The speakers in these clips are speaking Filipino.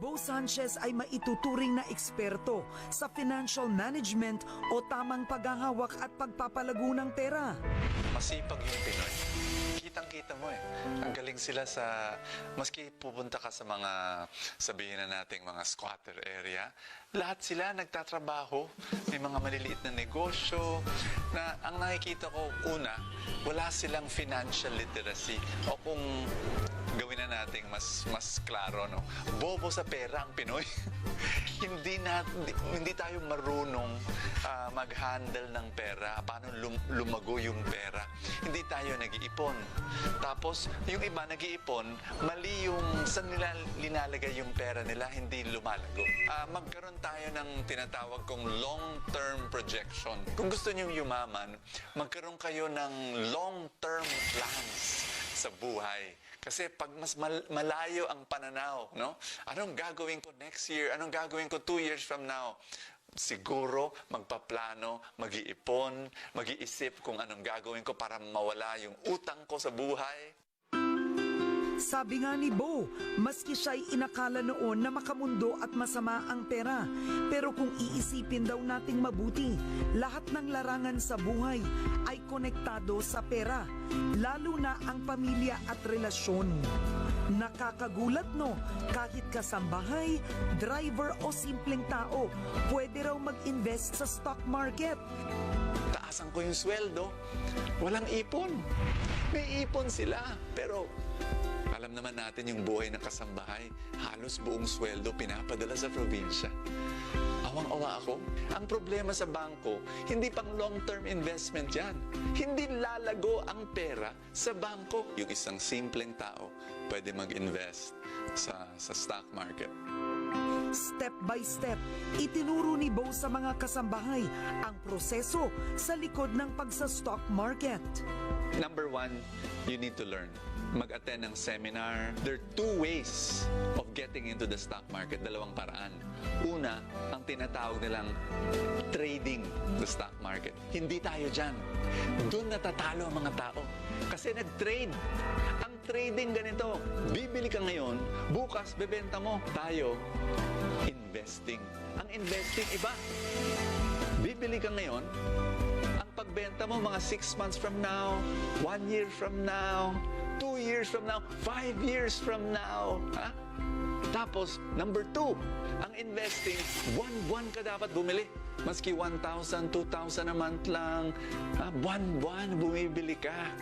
Bo Sanchez ay maituturing na eksperto sa financial management o tamang paghahawak at pagpapalago ng pera. Masipag yung Pinoy. Kitang-kita mo eh. Ang galing sila sa, maski pupunta ka sa mga, sabihin na nating mga squatter area, lahat sila nagtatrabaho. May mga maliliit na negosyo na ang nakikita ko, una, wala silang financial literacy. O kung gawin na nating mas klaro, no? Bobo sa pera ang Pinoy. hindi tayo marunong mag-handle ng pera, paano lumago yung pera. Hindi tayo nag-iipon. Tapos, yung iba nag-iipon, mali yung saan nila linalagay yung pera nila, hindi lumalago. Magkaroon tayo ng tinatawag kong long-term projection. Kung gusto niyong yumaman, magkaroon kayo ng long-term plans sa buhay. Kasi pag mas malayo ang pananaw, no? Anong gagawin ko next year? Anong gagawin ko 2 years from now? Siguro magpaplano, mag-iipon, mag-iisip kung anong gagawin ko para mawala yung utang ko sa buhay. Sabi nga ni Bo, maski siya'y inakala noon na makamundo at masama ang pera. Pero kung iisipin daw nating mabuti, lahat ng larangan sa buhay ay konektado sa pera, lalo na ang pamilya at relasyon. Nakakagulat no, kahit kasambahay, driver o simpleng tao, pwede raw mag-invest sa stock market. Taasan ko yung sweldo, walang ipon. May ipon sila, pero alam naman natin yung buhay ng kasambahay, halos buong sweldo pinapadala sa probinsya. Awang-awa ako. Ang problema sa bangko, hindi pang long-term investment yan. Hindi lalago ang pera sa bangko. Yung isang simpleng tao pwede mag-invest sa stock market. Step by step, itinuro ni Bo sa mga kasambahay ang proseso sa likod ng pagsa-stock market. Number 1, you need to learn. Mag-attend ng seminar. There are 2 ways of getting into the stock market. Dalawang paraan. Una, ang tinatawag nilang trading the stock market. Hindi tayo dyan. Doon natatalo ang mga tao. Kasi nag-trade. Ang trading ganito. Bibili ka ngayon, bukas bebenta mo. Tayo, investing. Ang investing iba. Bibili ka ngayon, ang pagbenta mo mga 6 months from now, 1 year from now, 2 years from now, 5 years from now. Ha? Tapos, number 2, ang investing, buwan-buwan ka dapat bumili. Maski 1,000, 2,000 a month lang, buwan-buwan bumibili ka.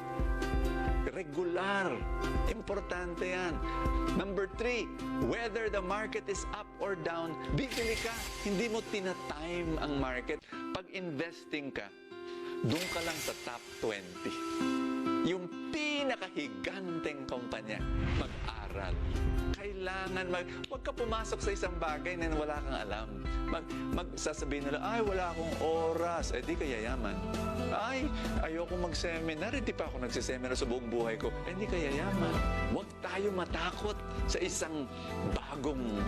Regular. Importante yan. Number 3, whether the market is up or down, bibili ka. Hindi mo tinatime ang market. Pag investing ka, doon ka lang sa top 20. Yung pinakahiganteng kumpanya, mag-aral. Kailangan huwag ka pumasok sa isang bagay na wala kang alam. Sasabihin nila, ay, wala akong oras. Eh, di ka yayaman. Ay, ayoko mag-seminar. Hindi pa ako nagsiseminar sa buong buhay ko. Eh, di ka yayaman. Huwag tayo matakot sa isang bagong